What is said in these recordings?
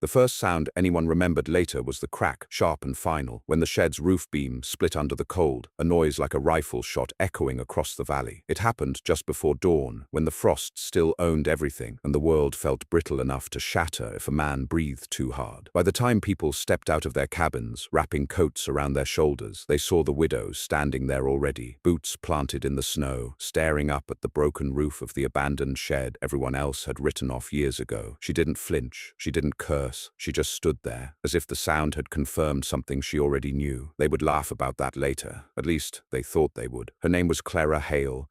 The first sound anyone remembered later was the crack, sharp and final, when the shed's roof beam split under the cold, a noise like a rifle shot echoing across the valley. It happened just before dawn, when the frost still owned everything, and the world felt brittle enough to shatter if a man breathed too hard. By the time people stepped out of their cabins, wrapping coats around their shoulders, they saw the widow standing there already, boots planted in the snow, staring up at the broken roof of the abandoned shed everyone else had written off years ago. She didn't flinch, she didn't curse. She just stood there, as if the sound had confirmed something she already knew. They would laugh about that later. At least, they thought they would. Her name was Clara Hale,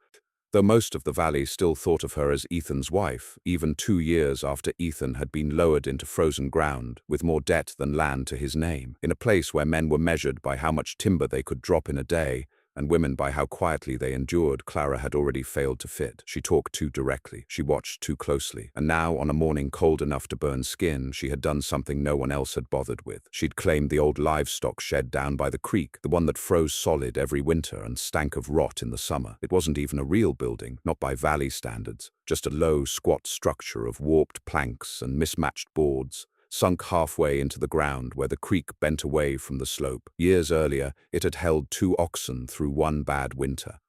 though most of the valley still thought of her as Ethan's wife, even 2 years after Ethan had been lowered into frozen ground, with more debt than land to his name, in a place where men were measured by how much timber they could drop in a day, and women by how quietly they endured. Clara had already failed to fit. She talked too directly, she watched too closely, and now, on a morning cold enough to burn skin, she had done something no one else had bothered with. She'd claimed the old livestock shed down by the creek, the one that froze solid every winter and stank of rot in the summer. It wasn't even a real building, not by valley standards, just a low, squat structure of warped planks and mismatched boards, sunk halfway into the ground where the creek bent away from the slope. Years earlier, it had held 2 oxen through one bad winter.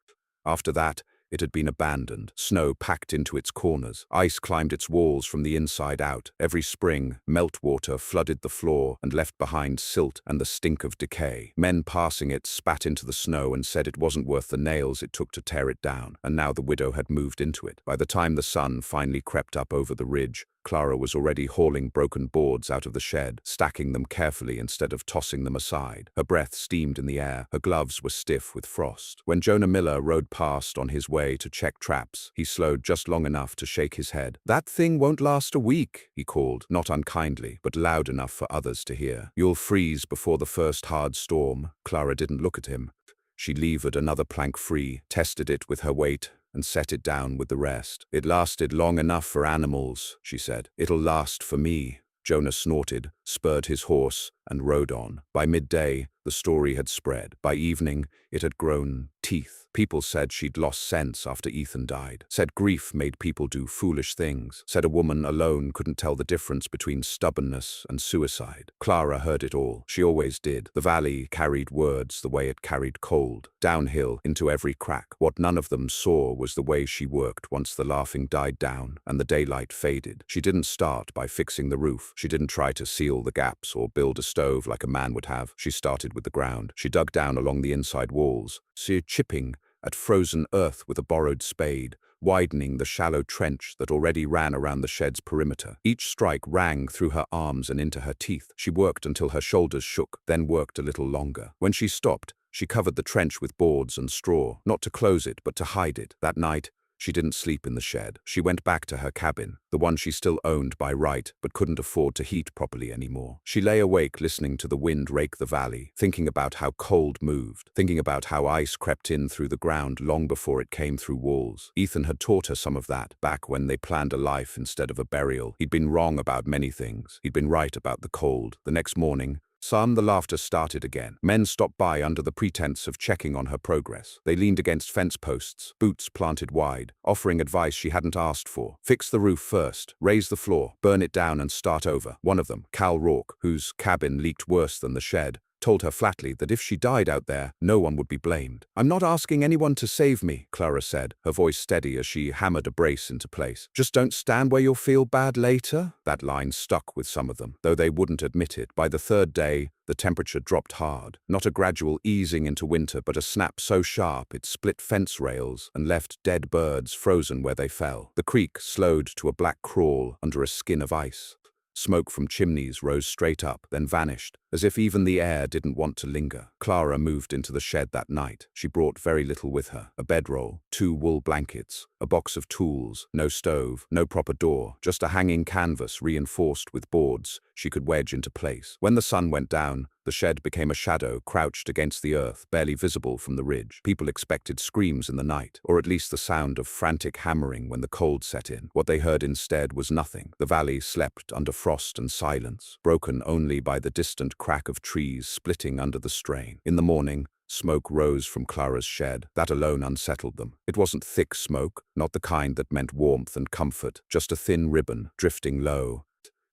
After that, it had been abandoned, snow packed into its corners, ice climbed its walls from the inside out. Every spring, meltwater flooded the floor and left behind silt and the stink of decay. Men passing it spat into the snow and said it wasn't worth the nails it took to tear it down, and now the widow had moved into it. By the time the sun finally crept up over the ridge, Clara was already hauling broken boards out of the shed, stacking them carefully instead of tossing them aside. Her breath steamed in the air, her gloves were stiff with frost. When Jonah Miller rode past on his way to check traps, he slowed just long enough to shake his head. "That thing won't last a week," he called, not unkindly, but loud enough for others to hear. "You'll freeze before the first hard storm." Clara didn't look at him. She levered another plank free, tested it with her weight, and set it down with the rest. "It lasted long enough for animals," she said. "It'll last for me." Jonah snorted, spurred his horse, and rode on. By midday, the story had spread. By evening, it had grown teeth. People said she'd lost sense after Ethan died. Said grief made people do foolish things. Said a woman alone couldn't tell the difference between stubbornness and suicide. Clara heard it all. She always did. The valley carried words the way it carried cold, downhill into every crack. What none of them saw was the way she worked once the laughing died down and the daylight faded. She didn't start by fixing the roof. She didn't try to seal the gaps or build a stove like a man would have. She started with the ground. She dug down along the inside walls, chipping at frozen earth with a borrowed spade, widening the shallow trench that already ran around the shed's perimeter. Each strike rang through her arms and into her teeth. She worked until her shoulders shook, then worked a little longer. When she stopped, she covered the trench with boards and straw, not to close it, but to hide it. That night, she didn't sleep in the shed. She went back to her cabin, the one she still owned by right, but couldn't afford to heat properly anymore. She lay awake listening to the wind rake the valley, thinking about how cold moved, thinking about how ice crept in through the ground long before it came through walls. Ethan had taught her some of that, back when they planned a life instead of a burial. He'd been wrong about many things. He'd been right about the cold. The next morning, the laughter started again. Men stopped by under the pretense of checking on her progress. They leaned against fence posts, boots planted wide, offering advice she hadn't asked for. Fix the roof first, raise the floor, burn it down and start over. One of them, Cal Rourke, whose cabin leaked worse than the shed, told her flatly that if she died out there, no one would be blamed. "I'm not asking anyone to save me," Clara said, her voice steady as she hammered a brace into place. "Just don't stand where you'll feel bad later." That line stuck with some of them, though they wouldn't admit it. By the third day, the temperature dropped hard. Not a gradual easing into winter, but a snap so sharp it split fence rails and left dead birds frozen where they fell. The creek slowed to a black crawl under a skin of ice. Smoke from chimneys rose straight up, then vanished, as if even the air didn't want to linger. Clara moved into the shed that night. She brought very little with her. A bedroll, 2 wool blankets, a box of tools, no stove, no proper door, just a hanging canvas reinforced with boards she could wedge into place. When the sun went down, the shed became a shadow crouched against the earth, barely visible from the ridge. People expected screams in the night, or at least the sound of frantic hammering when the cold set in. What they heard instead was nothing. The valley slept under frost and silence, broken only by the distant crack of trees splitting under the strain. In the morning, smoke rose from Clara's shed. That alone unsettled them. It wasn't thick smoke, not the kind that meant warmth and comfort, just a thin ribbon, drifting low,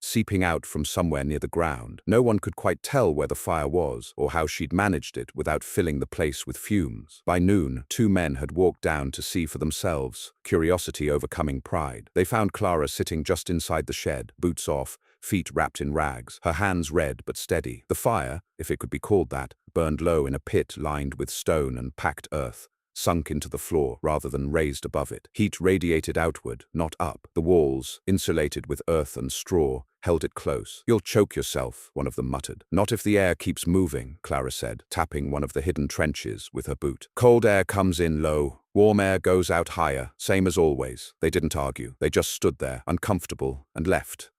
seeping out from somewhere near the ground. No one could quite tell where the fire was or how she'd managed it without filling the place with fumes. By noon, 2 men had walked down to see for themselves, curiosity overcoming pride. They found Clara sitting just inside the shed, boots off, feet wrapped in rags, her hands red but steady. The fire, if it could be called that, burned low in a pit lined with stone and packed earth, sunk into the floor rather than raised above it. Heat radiated outward, not up. The walls, insulated with earth and straw, held it close. "You'll choke yourself," one of them muttered. "Not if the air keeps moving," Clara said, tapping one of the hidden trenches with her boot. "Cold air comes in low. Warm air goes out higher, same as always." They didn't argue. They just stood there, uncomfortable, and left.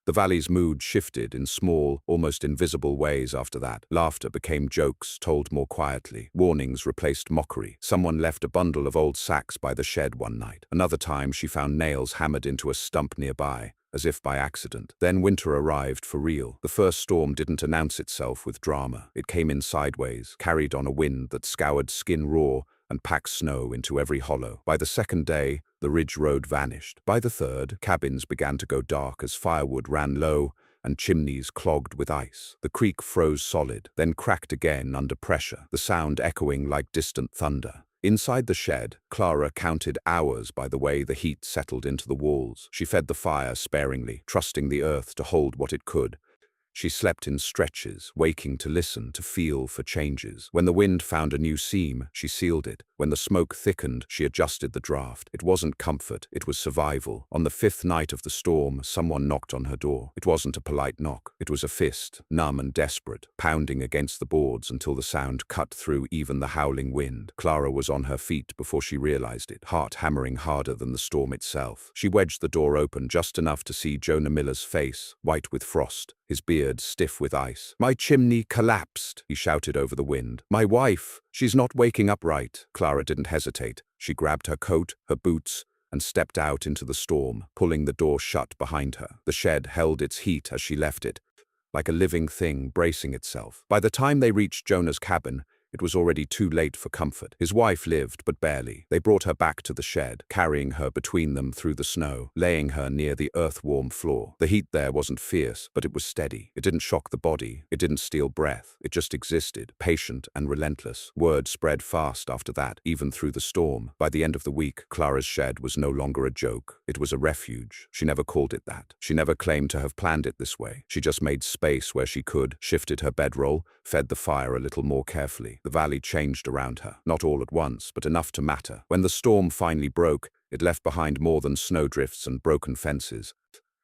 The valley's mood shifted in small, almost invisible ways after that. Laughter became jokes told more quietly. Warnings replaced mockery. Someone left a bundle of old sacks by the shed one night. Another time she found nails hammered into a stump nearby, as if by accident. Then winter arrived for real. The first storm didn't announce itself with drama. It came in sideways, carried on a wind that scoured skin raw and packed snow into every hollow. By the second day, the ridge road vanished. By the third, cabins began to go dark as firewood ran low and chimneys clogged with ice. The creek froze solid, then cracked again under pressure, the sound echoing like distant thunder. Inside the shed, Clara counted hours by the way the heat settled into the walls. She fed the fire sparingly, trusting the earth to hold what it could. She slept in stretches, waking to listen, to feel for changes. When the wind found a new seam, she sealed it. When the smoke thickened, she adjusted the draft. It wasn't comfort, it was survival. On the 5th night of the storm, someone knocked on her door. It wasn't a polite knock. It was a fist, numb and desperate, pounding against the boards until the sound cut through even the howling wind. Clara was on her feet before she realized it, heart hammering harder than the storm itself. She wedged the door open just enough to see Jonah Miller's face, white with frost, his beard stiff with ice. "My chimney collapsed," he shouted over the wind. "My wife, she's not waking up right." Clara didn't hesitate. She grabbed her coat, her boots, and stepped out into the storm, pulling the door shut behind her. The shed held its heat as she left it, like a living thing bracing itself. By the time they reached Jonah's cabin, it was already too late for comfort. His wife lived, but barely. They brought her back to the shed, carrying her between them through the snow, laying her near the earth-warm floor. The heat there wasn't fierce, but it was steady. It didn't shock the body. It didn't steal breath. It just existed, patient and relentless. Word spread fast after that, even through the storm. By the end of the week, Clara's shed was no longer a joke. It was a refuge. She never called it that. She never claimed to have planned it this way. She just made space where she could, shifted her bedroll, fed the fire a little more carefully. The valley changed around her, not all at once, but enough to matter. When the storm finally broke, it left behind more than snowdrifts and broken fences.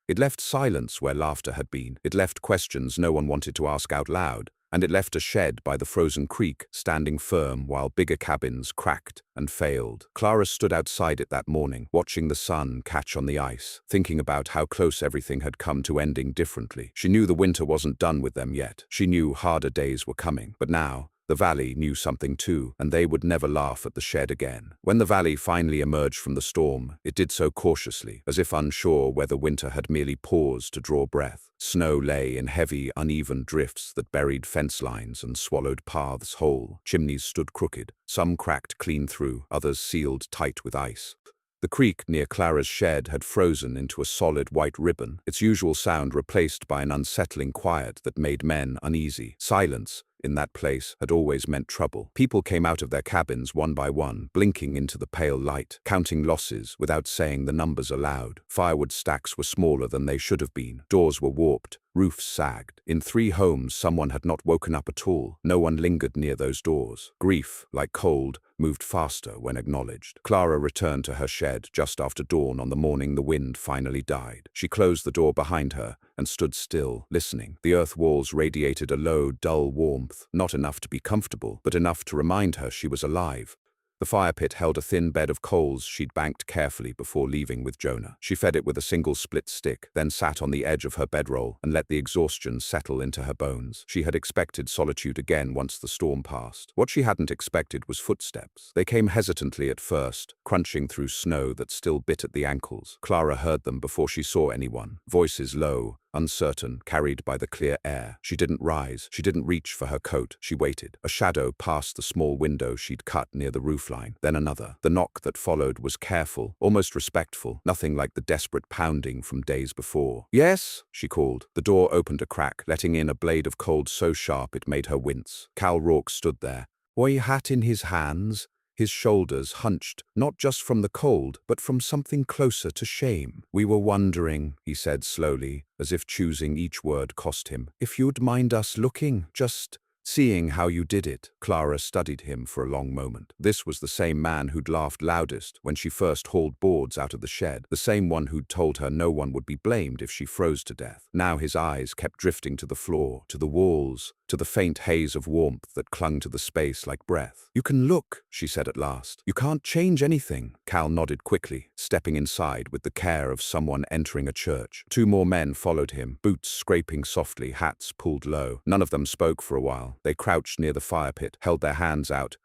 It left silence where laughter had been. It left questions no one wanted to ask out loud. And it left a shed by the frozen creek, standing firm while bigger cabins cracked and failed. Clara stood outside it that morning, watching the sun catch on the ice, thinking about how close everything had come to ending differently. She knew the winter wasn't done with them yet. She knew harder days were coming. But now, the valley knew something too, and they would never laugh at the shed again. When the valley finally emerged from the storm, it did so cautiously, as if unsure whether winter had merely paused to draw breath. Snow lay in heavy, uneven drifts that buried fence lines and swallowed paths whole. Chimneys stood crooked, some cracked clean through, others sealed tight with ice. The creek near Clara's shed had frozen into a solid white ribbon, its usual sound replaced by an unsettling quiet that made men uneasy. Silence, in that place, had always meant trouble. People came out of their cabins one by one, blinking into the pale light, counting losses without saying the numbers aloud. Firewood stacks were smaller than they should have been. Doors were warped. Roofs sagged. In 3 homes, someone had not woken up at all. No one lingered near those doors. Grief, like cold, moved faster when acknowledged. Clara returned to her shed just after dawn on the morning the wind finally died. She closed the door behind her and stood still, listening. The earth walls radiated a low, dull warmth, not enough to be comfortable, but enough to remind her she was alive. The fire pit held a thin bed of coals she'd banked carefully before leaving with Jonah. She fed it with a single split stick, then sat on the edge of her bedroll and let the exhaustion settle into her bones. She had expected solitude again once the storm passed. What she hadn't expected was footsteps. They came hesitantly at first, crunching through snow that still bit at the ankles. Clara heard them before she saw anyone, voices low, uncertain, carried by the clear air. She didn't rise. She didn't reach for her coat. She waited. A shadow passed the small window she'd cut near the roofline. Then another. The knock that followed was careful, almost respectful, nothing like the desperate pounding from days before. "Yes?" she called. The door opened a crack, letting in a blade of cold so sharp it made her wince. Cal Rourke stood there, boy hat in his hands, his shoulders hunched, not just from the cold, but from something closer to shame. "We were wondering," he said slowly, as if choosing each word cost him, "if you'd mind us looking, just seeing how you did it." Clara studied him for a long moment. This was the same man who'd laughed loudest when she first hauled boards out of the shed, the same one who'd told her no one would be blamed if she froze to death. Now his eyes kept drifting to the floor, to the walls, to the faint haze of warmth that clung to the space like breath. "You can look," she said at last. "You can't change anything." Cal nodded quickly, stepping inside with the care of someone entering a church. Two more men followed him, boots scraping softly, hats pulled low. None of them spoke for a while. They crouched near the fire pit, held their hands out,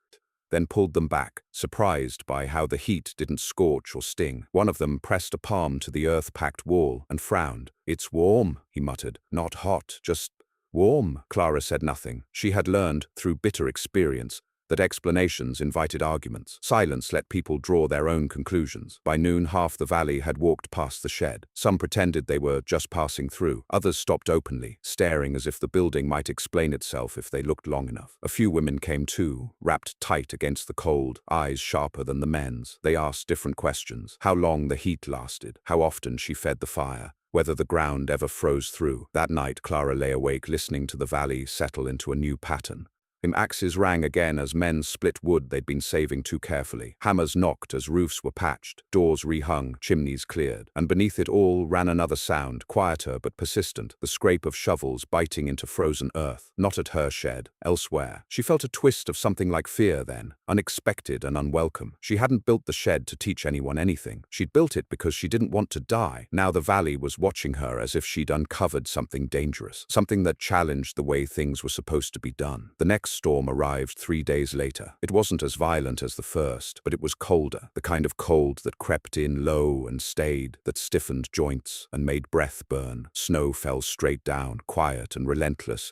then pulled them back, surprised by how the heat didn't scorch or sting. One of them pressed a palm to the earth-packed wall and frowned. "It's warm," he muttered. "Not hot, just warm." Clara said nothing. She had learned, through bitter experience, that explanations invited arguments. Silence let people draw their own conclusions. By noon, half the valley had walked past the shed. Some pretended they were just passing through. Others stopped openly, staring as if the building might explain itself if they looked long enough. A few women came too, wrapped tight against the cold, eyes sharper than the men's. They asked different questions. How long the heat lasted, how often she fed the fire, whether the ground ever froze through. That night, Clara lay awake listening to the valley settle into a new pattern. Axes rang again as men split wood they'd been saving too carefully. Hammers knocked as roofs were patched, doors rehung, chimneys cleared. And beneath it all ran another sound, quieter but persistent, the scrape of shovels biting into frozen earth. Not at her shed, elsewhere. She felt a twist of something like fear then, unexpected and unwelcome. She hadn't built the shed to teach anyone anything. She'd built it because she didn't want to die. Now the valley was watching her as if she'd uncovered something dangerous, something that challenged the way things were supposed to be done. The next storm arrived 3 days later. It wasn't as violent as the first, but it was colder, the kind of cold that crept in low and stayed, that stiffened joints and made breath burn. Snow fell straight down, quiet and relentless,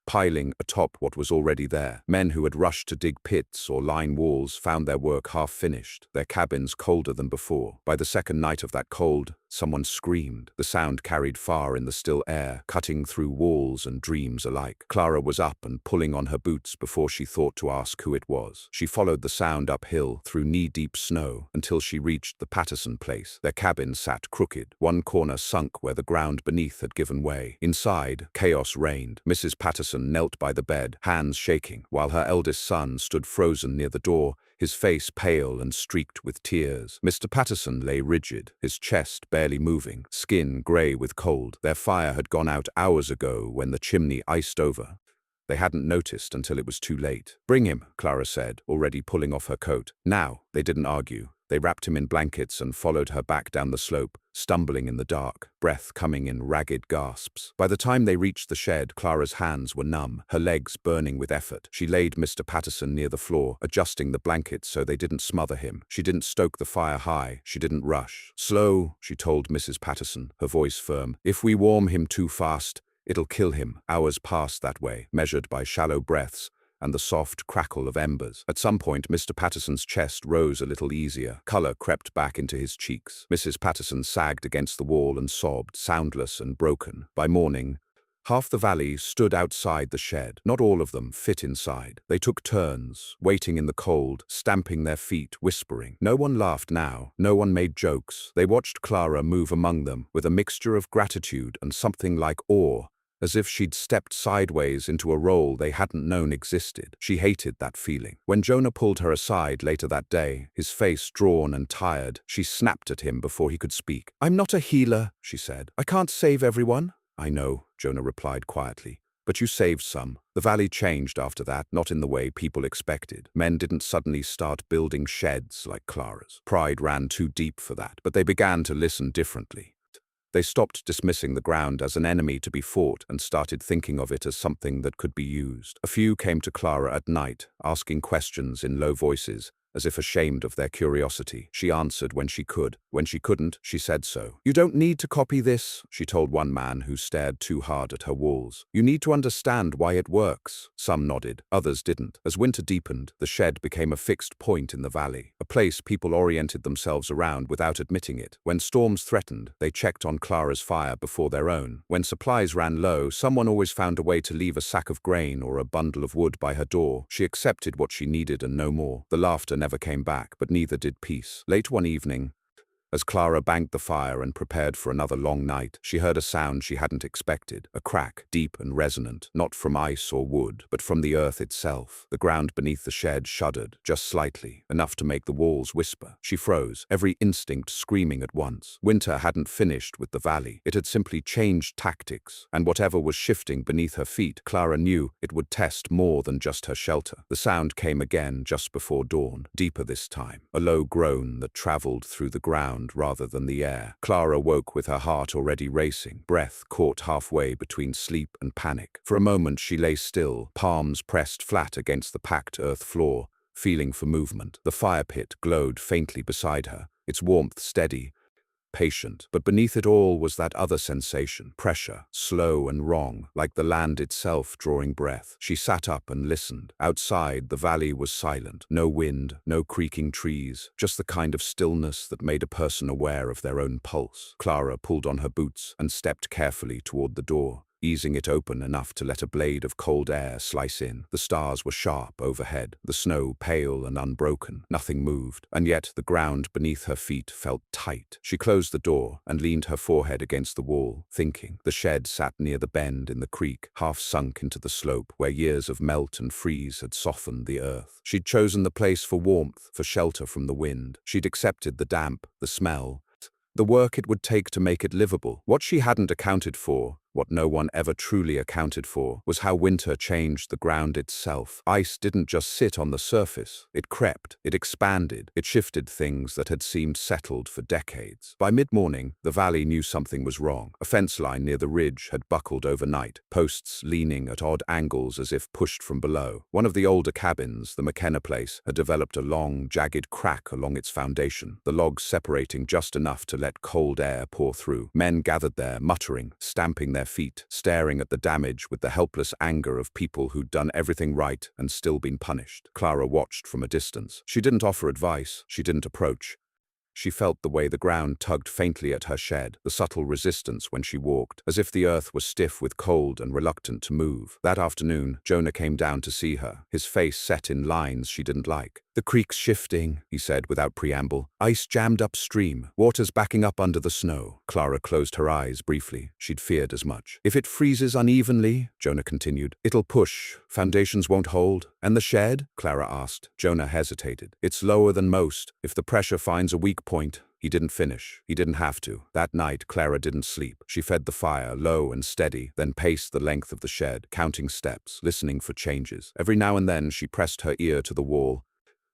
piling atop what was already there. Men who had rushed to dig pits or line walls found their work half finished, their cabins colder than before. By the second night of that cold, someone screamed. The sound carried far in the still air, cutting through walls and dreams alike. Clara was up and pulling on her boots before she thought to ask who it was. She followed the sound uphill through knee-deep snow until she reached the Patterson place. Their cabin sat crooked, one corner sunk where the ground beneath had given way. Inside, chaos reigned. Mrs. Patterson knelt by the bed, hands shaking, while her eldest son stood frozen near the door, his face pale and streaked with tears. Mr. Patterson lay rigid, his chest barely moving, skin grey with cold. Their fire had gone out hours ago when the chimney iced over. They hadn't noticed until it was too late. "Bring him," Clara said, already pulling off her coat. Now, they didn't argue. They wrapped him in blankets and followed her back down the slope, stumbling in the dark, breath coming in ragged gasps. By the time they reached the shed, Clara's hands were numb, her legs burning with effort. She laid Mr. Patterson near the floor, adjusting the blankets so they didn't smother him. She didn't stoke the fire high. She didn't rush. "Slow," she told Mrs. Patterson, her voice firm. "If we warm him too fast, it'll kill him." Hours passed that way, measured by shallow breaths and the soft crackle of embers. At some point, Mr. Patterson's chest rose a little easier. Color crept back into his cheeks. Mrs. Patterson sagged against the wall and sobbed, soundless and broken. By morning, half the valley stood outside the shed. Not all of them fit inside. They took turns, waiting in the cold, stamping their feet, whispering. No one laughed now. No one made jokes. They watched Clara move among them with a mixture of gratitude and something like awe, as if she'd stepped sideways into a role they hadn't known existed. She hated that feeling. When Jonah pulled her aside later that day, his face drawn and tired, she snapped at him before he could speak. "I'm not a healer," she said. "I can't save everyone." "I know," Jonah replied quietly. "But you saved some." The valley changed after that, not in the way people expected. Men didn't suddenly start building sheds like Clara's. Pride ran too deep for that, but they began to listen differently. They stopped dismissing the ground as an enemy to be fought and started thinking of it as something that could be used. A few came to Clara at night, asking questions in low voices, as if ashamed of their curiosity. She answered when she could. When she couldn't, she said so. "You don't need to copy this," she told one man who stared too hard at her walls. "You need to understand why it works." Some nodded, others didn't. As winter deepened, the shed became a fixed point in the valley, a place people oriented themselves around without admitting it. When storms threatened, they checked on Clara's fire before their own. When supplies ran low, someone always found a way to leave a sack of grain or a bundle of wood by her door. She accepted what she needed and no more. The laughter never came back, but neither did peace. Late one evening, as Clara banked the fire and prepared for another long night, she heard a sound she hadn't expected, a crack, deep and resonant, not from ice or wood, but from the earth itself. The ground beneath the shed shuddered, just slightly, enough to make the walls whisper. She froze, every instinct screaming at once. Winter hadn't finished with the valley. It had simply changed tactics, and whatever was shifting beneath her feet, Clara knew it would test more than just her shelter. The sound came again just before dawn, deeper this time, a low groan that traveled through the ground rather than the air. Clara woke with her heart already racing, breath caught halfway between sleep and panic. For a moment she lay still, palms pressed flat against the packed earth floor, feeling for movement. The fire pit glowed faintly beside her, its warmth steady, patient, but beneath it all was that other sensation, pressure, slow and wrong, like the land itself drawing breath. She sat up and listened. Outside, the valley was silent, no wind, no creaking trees, just the kind of stillness that made a person aware of their own pulse. Clara pulled on her boots and stepped carefully toward the door, easing it open enough to let a blade of cold air slice in. The stars were sharp overhead, the snow pale and unbroken. Nothing moved, and yet the ground beneath her feet felt tight. She closed the door and leaned her forehead against the wall, thinking. The shed sat near the bend in the creek, half sunk into the slope where years of melt and freeze had softened the earth. She'd chosen the place for warmth, for shelter from the wind. She'd accepted the damp, the smell, the work it would take to make it livable. What she hadn't accounted for, what no one ever truly accounted for, was how winter changed the ground itself. Ice didn't just sit on the surface. It crept, it expanded, it shifted things that had seemed settled for decades. By mid-morning, the valley knew something was wrong. A fence line near the ridge had buckled overnight, posts leaning at odd angles as if pushed from below. One of the older cabins, the McKenna place, had developed a long, jagged crack along its foundation, the logs separating just enough to let cold air pour through. Men gathered there, muttering, stamping their feet, staring at the damage with the helpless anger of people who'd done everything right and still been punished. Clara watched from a distance. She didn't offer advice. She didn't approach. She felt the way the ground tugged faintly at her shed, the subtle resistance when she walked, as if the earth was stiff with cold and reluctant to move. That afternoon, Jonah came down to see her, his face set in lines she didn't like. "The creek's shifting," he said without preamble. "Ice jammed upstream. Water's backing up under the snow." Clara closed her eyes briefly. She'd feared as much. "If it freezes unevenly," Jonah continued, "it'll push. Foundations won't hold." "And the shed?" Clara asked. Jonah hesitated. "It's lower than most. If the pressure finds a weak point." He didn't finish. He didn't have to. That night, Clara didn't sleep. She fed the fire, low and steady, then paced the length of the shed, counting steps, listening for changes. Every now and then, she pressed her ear to the wall,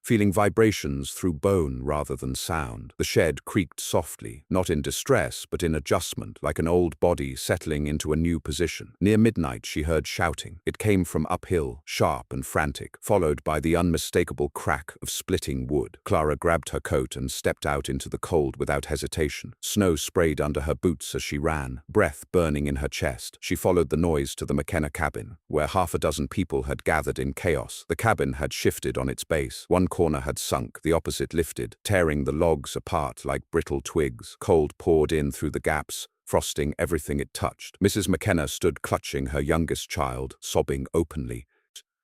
feeling vibrations through bone rather than sound. The shed creaked softly, not in distress, but in adjustment, like an old body settling into a new position. Near midnight, she heard shouting. It came from uphill, sharp and frantic, followed by the unmistakable crack of splitting wood. Clara grabbed her coat and stepped out into the cold without hesitation. Snow sprayed under her boots as she ran, breath burning in her chest. She followed the noise to the McKenna cabin, where half a dozen people had gathered in chaos. The cabin had shifted on its base. One corner had sunk, the opposite lifted, tearing the logs apart like brittle twigs. Cold poured in through the gaps, frosting everything it touched. Mrs. McKenna stood clutching her youngest child, sobbing openly,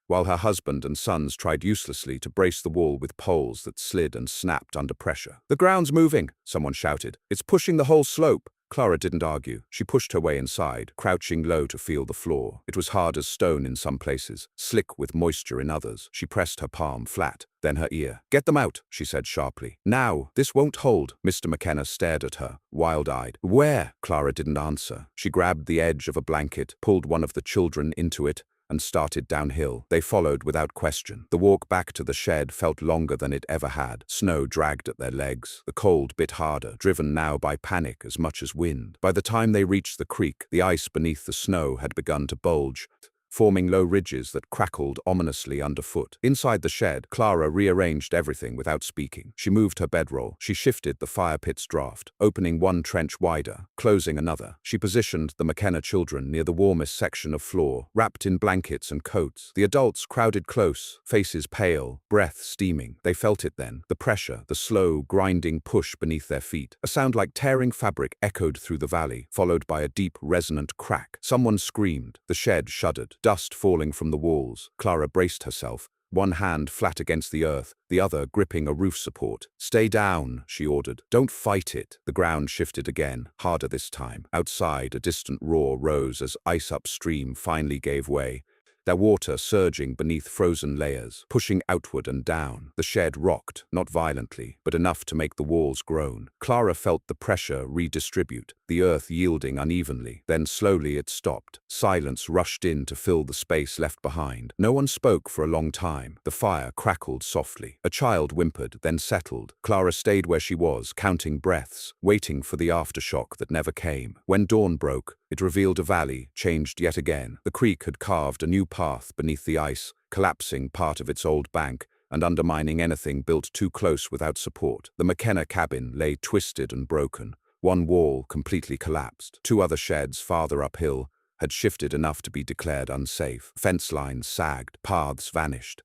while her husband and sons tried uselessly to brace the wall with poles that slid and snapped under pressure. "The ground's moving," someone shouted. "It's pushing the whole slope." Clara didn't argue. She pushed her way inside, crouching low to feel the floor. It was hard as stone in some places, slick with moisture in others. She pressed her palm flat, then her ear. "Get them out," she said sharply. "Now, this won't hold." Mr. McKenna stared at her, wild-eyed. "Where?" Clara didn't answer. She grabbed the edge of a blanket, pulled one of the children into it, and started downhill. They followed without question. The walk back to the shed felt longer than it ever had. Snow dragged at their legs. The cold bit harder, driven now by panic as much as wind. By the time they reached the creek, the ice beneath the snow had begun to bulge, forming low ridges that crackled ominously underfoot. Inside the shed, Clara rearranged everything without speaking. She moved her bedroll. She shifted the fire pit's draft, opening one trench wider, closing another. She positioned the McKenna children near the warmest section of floor, wrapped in blankets and coats. The adults crowded close, faces pale, breath steaming. They felt it then, the pressure, the slow, grinding push beneath their feet. A sound like tearing fabric echoed through the valley, followed by a deep, resonant crack. Someone screamed. The shed shuddered, dust falling from the walls. Clara braced herself, one hand flat against the earth, the other gripping a roof support. "Stay down," she ordered. "Don't fight it." The ground shifted again, harder this time. Outside, a distant roar rose as ice upstream finally gave way, their water surging beneath frozen layers, pushing outward and down. The shed rocked, not violently, but enough to make the walls groan. Clara felt the pressure redistribute, the earth yielding unevenly. Then slowly it stopped. Silence rushed in to fill the space left behind. No one spoke for a long time. The fire crackled softly. A child whimpered, then settled. Clara stayed where she was, counting breaths, waiting for the aftershock that never came. When dawn broke, it revealed a valley, changed yet again. The creek had carved a new path beneath the ice, collapsing part of its old bank and undermining anything built too close without support. The McKenna cabin lay twisted and broken. One wall completely collapsed. Two other sheds farther uphill had shifted enough to be declared unsafe. Fence lines sagged, paths vanished.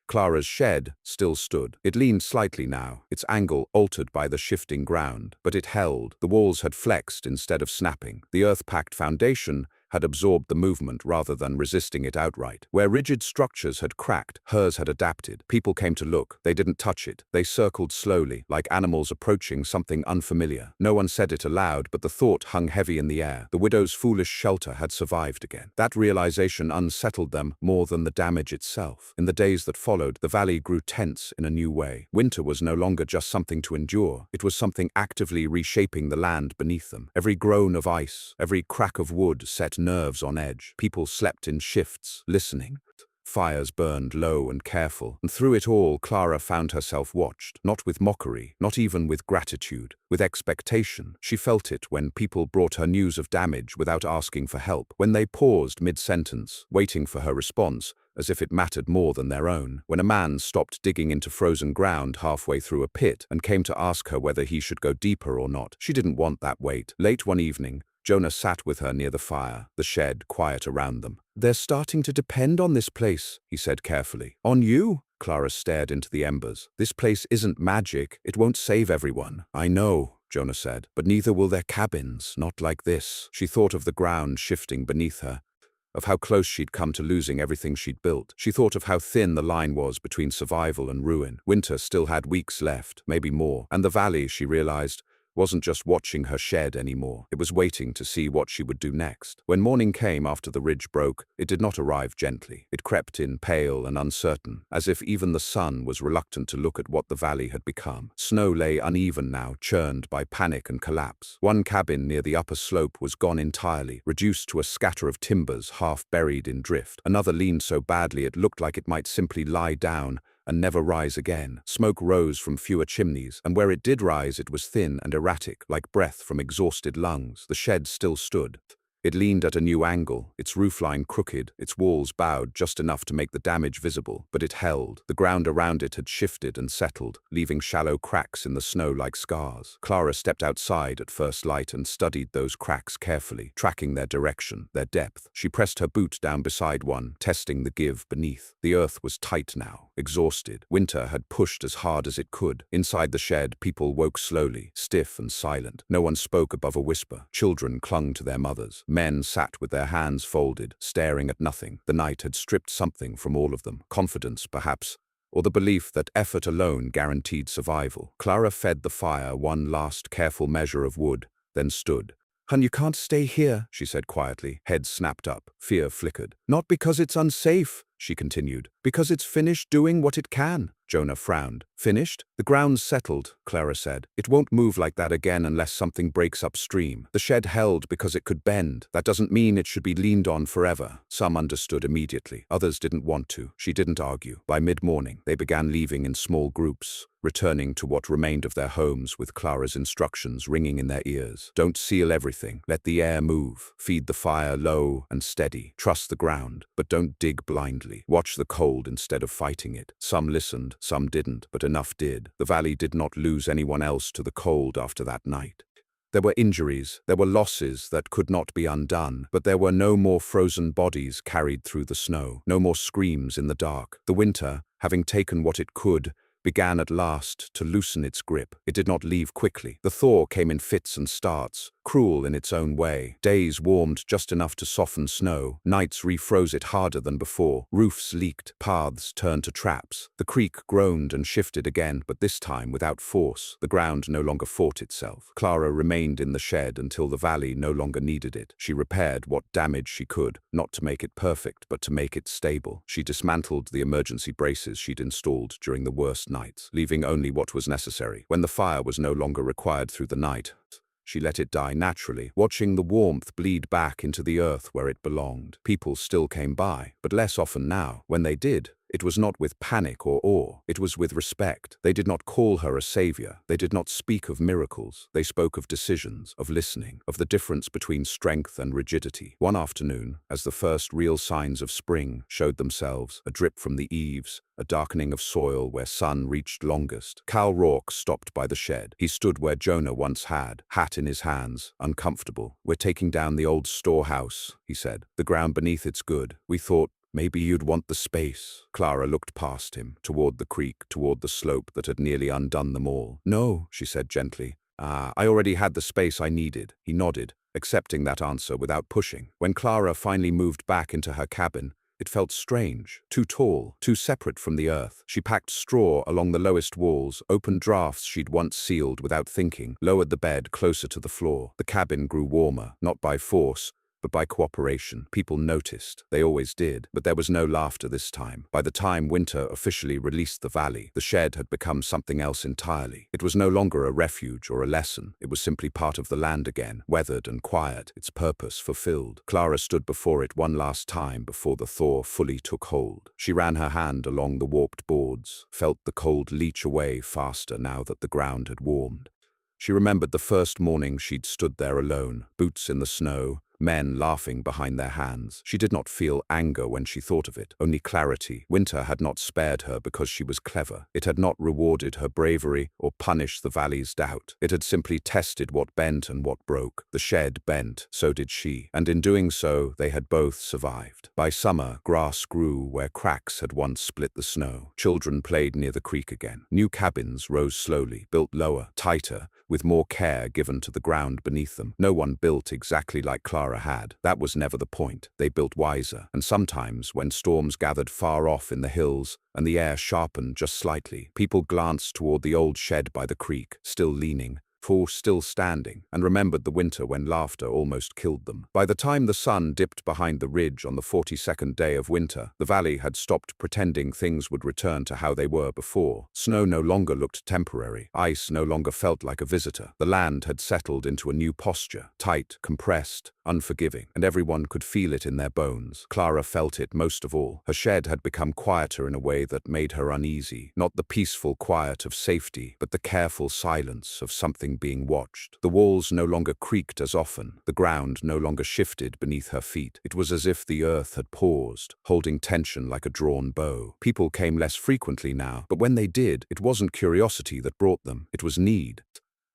Clara's shed still stood. It leaned slightly now, its angle altered by the shifting ground, but it held. The walls had flexed instead of snapping. The earth-packed foundation had absorbed the movement rather than resisting it outright. Where rigid structures had cracked, hers had adapted. People came to look. They didn't touch it. They circled slowly, like animals approaching something unfamiliar. No one said it aloud, but the thought hung heavy in the air. The widow's foolish shelter had survived again. That realization unsettled them more than the damage itself. In the days that followed, the valley grew tense in a new way. Winter was no longer just something to endure. It was something actively reshaping the land beneath them. Every groan of ice, every crack of wood set nerves on edge. People slept in shifts, listening. Fires burned low and careful, and through it all Clara found herself watched, not with mockery, not even with gratitude, with expectation. She felt it when people brought her news of damage without asking for help, when they paused mid-sentence, waiting for her response, as if it mattered more than their own. When a man stopped digging into frozen ground halfway through a pit and came to ask her whether he should go deeper or not, she didn't want that wait. Late one evening, Jonah sat with her near the fire, the shed quiet around them. "They're starting to depend on this place," he said carefully. "On you?" Clara stared into the embers. "This place isn't magic. It won't save everyone." "I know," Jonah said, "but neither will their cabins, not like this." She thought of the ground shifting beneath her, of how close she'd come to losing everything she'd built. She thought of how thin the line was between survival and ruin. Winter still had weeks left, maybe more, and the valley, she realized, wasn't just watching her shed anymore. It was waiting to see what she would do next. When morning came after the ridge broke, it did not arrive gently. It crept in pale and uncertain, as if even the sun was reluctant to look at what the valley had become. Snow lay uneven now, churned by panic and collapse. One cabin near the upper slope was gone entirely, reduced to a scatter of timbers half buried in drift. Another leaned so badly it looked like it might simply lie down and never rise again. Smoke rose from fewer chimneys, and where it did rise it was thin and erratic, like breath from exhausted lungs. The shed still stood. It leaned at a new angle, its roofline crooked, its walls bowed just enough to make the damage visible, but it held. The ground around it had shifted and settled, leaving shallow cracks in the snow like scars. Clara stepped outside at first light and studied those cracks carefully, tracking their direction, their depth. She pressed her boot down beside one, testing the give beneath. The earth was tight now, exhausted. Winter had pushed as hard as it could. Inside the shed, people woke slowly, stiff and silent. No one spoke above a whisper. Children clung to their mothers. Men sat with their hands folded, staring at nothing. The night had stripped something from all of them. Confidence, perhaps, or the belief that effort alone guaranteed survival. Clara fed the fire one last careful measure of wood, then stood. "Hun, you can't stay here," she said quietly. Head snapped up. Fear flickered. "Not because it's unsafe," she continued. Because it's finished doing what it can. Jonah frowned. Finished? The ground's settled, Clara said. It won't move like that again unless something breaks upstream. The shed held because it could bend. That doesn't mean it should be leaned on forever. Some understood immediately. Others didn't want to. She didn't argue. By mid-morning, they began leaving in small groups, returning to what remained of their homes with Clara's instructions ringing in their ears. Don't seal everything. Let the air move. Feed the fire low and steady. Trust the ground, but don't dig blindly. Watch the cold instead of fighting it. Some listened, some didn't, but enough did. The valley did not lose anyone else to the cold after that night. There were injuries, there were losses that could not be undone, but there were no more frozen bodies carried through the snow, no more screams in the dark. The winter, having taken what it could, began at last to loosen its grip. It did not leave quickly. The thaw came in fits and starts, cruel in its own way. Days warmed just enough to soften snow. Nights refroze it harder than before. Roofs leaked. Paths turned to traps. The creek groaned and shifted again, but this time without force. The ground no longer fought itself. Clara remained in the shed until the valley no longer needed it. She repaired what damage she could, not to make it perfect, but to make it stable. She dismantled the emergency braces she'd installed during the worst nights, leaving only what was necessary. When the fire was no longer required through the night, she let it die naturally, watching the warmth bleed back into the earth where it belonged. People still came by, but less often now. When they did, it was not with panic or awe. It was with respect. They did not call her a savior. They did not speak of miracles. They spoke of decisions, of listening, of the difference between strength and rigidity. One afternoon, as the first real signs of spring showed themselves, a drip from the eaves, a darkening of soil where sun reached longest, Cal Rourke stopped by the shed. He stood where Jonah once had, hat in his hands, uncomfortable. "We're taking down the old storehouse," he said. "The ground beneath it's good. We thought maybe you'd want the space." Clara looked past him, toward the creek, toward the slope that had nearly undone them all. "No," she said gently. I already had the space I needed." He nodded, accepting that answer without pushing. When Clara finally moved back into her cabin, it felt strange, too tall, too separate from the earth. She packed straw along the lowest walls, opened drafts she'd once sealed without thinking, lowered the bed closer to the floor. The cabin grew warmer, not by force, but by cooperation. People noticed. They always did. But there was no laughter this time. By the time winter officially released the valley, the shed had become something else entirely. It was no longer a refuge or a lesson. It was simply part of the land again, weathered and quiet, its purpose fulfilled. Clara stood before it one last time before the thaw fully took hold. She ran her hand along the warped boards, felt the cold leach away faster now that the ground had warmed. She remembered the first morning she'd stood there alone, boots in the snow, men laughing behind their hands. She did not feel anger when she thought of it, only clarity. Winter had not spared her because she was clever. It had not rewarded her bravery or punished the valley's doubt. It had simply tested what bent and what broke. The shed bent, so did she, and in doing so, they had both survived. By summer, grass grew where cracks had once split the snow. Children played near the creek again. New cabins rose slowly, built lower, tighter, with more care given to the ground beneath them. No one built exactly like Clara had. That was never the point. They built wiser. And sometimes, when storms gathered far off in the hills and the air sharpened just slightly, people glanced toward the old shed by the creek, still leaning, still standing, and remembered the winter when laughter almost killed them. By the time the sun dipped behind the ridge on the 42nd day of winter, the valley had stopped pretending things would return to how they were before. Snow no longer looked temporary. Ice no longer felt like a visitor. The land had settled into a new posture, tight, compressed, unforgiving, and everyone could feel it in their bones. Clara felt it most of all. Her shed had become quieter in a way that made her uneasy. Not the peaceful quiet of safety, but the careful silence of something being watched. The walls no longer creaked as often. The ground no longer shifted beneath her feet. It was as if the earth had paused, holding tension like a drawn bow. People came less frequently now, but when they did, it wasn't curiosity that brought them. It was need.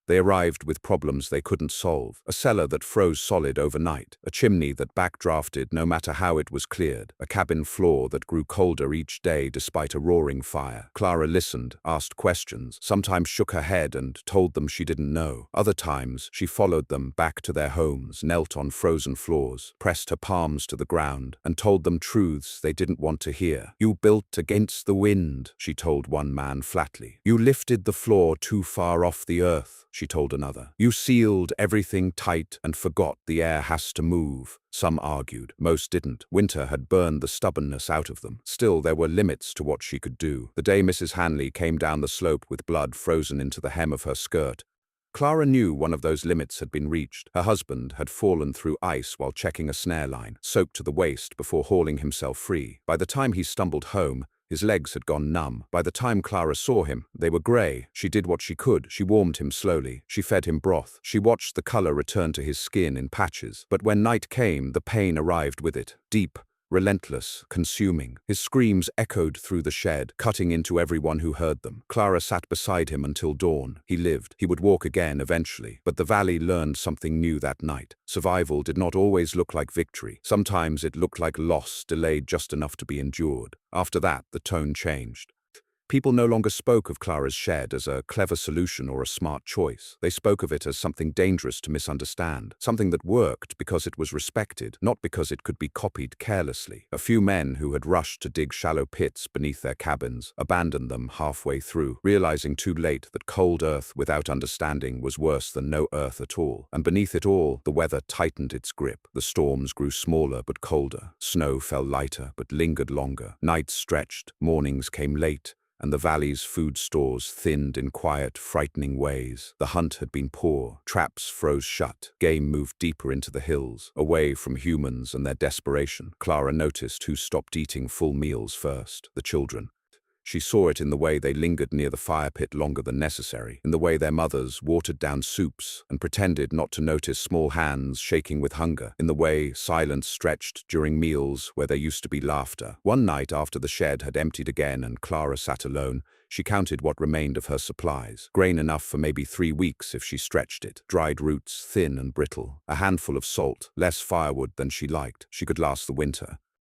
They arrived with problems they couldn't solve. A cellar that froze solid overnight. A chimney that backdrafted no matter how it was cleared. A cabin floor that grew colder each day despite a roaring fire. Clara listened, asked questions, sometimes shook her head and told them she didn't know. Other times, she followed them back to their homes, knelt on frozen floors, pressed her palms to the ground, and told them truths they didn't want to hear. "You built against the wind," she told one man flatly. "You lifted the floor too far off the earth." she told another. You sealed everything tight and forgot the air has to move. Some argued. Most didn't. Winter had burned the stubbornness out of them. Still, there were limits to what she could do. The day Mrs. Hanley came down the slope with blood frozen into the hem of her skirt, Clara knew one of those limits had been reached. Her husband had fallen through ice while checking a snare line, soaked to the waist before hauling himself free. By the time he stumbled home, his legs had gone numb. By the time Clara saw him, they were grey. She did what she could. She warmed him slowly. She fed him broth. She watched the colour return to his skin in patches. But when night came, the pain arrived with it. Deep, relentless, consuming. His screams echoed through the shed, cutting into everyone who heard them. Clara sat beside him until dawn. He lived. He would walk again eventually. But the valley learned something new that night. Survival did not always look like victory. Sometimes it looked like loss delayed just enough to be endured. After that, the tone changed. People no longer spoke of Clara's shed as a clever solution or a smart choice. They spoke of it as something dangerous to misunderstand, something that worked because it was respected, not because it could be copied carelessly. A few men who had rushed to dig shallow pits beneath their cabins abandoned them halfway through, realizing too late that cold earth without understanding was worse than no earth at all. And beneath it all, the weather tightened its grip. The storms grew smaller but colder. Snow fell lighter but lingered longer. Nights stretched, mornings came late, and the valley's food stores thinned in quiet, frightening ways. The hunt had been poor. Traps froze shut. Game moved deeper into the hills, away from humans and their desperation. Clara noticed who stopped eating full meals first: the children. She saw it in the way they lingered near the fire pit longer than necessary, in the way their mothers watered down soups and pretended not to notice small hands shaking with hunger, in the way silence stretched during meals where there used to be laughter. One night after the shed had emptied again and Clara sat alone, she counted what remained of her supplies. Grain enough for maybe 3 weeks if she stretched it. Dried roots, thin and brittle. A handful of salt, less firewood than she liked. She could last the winter.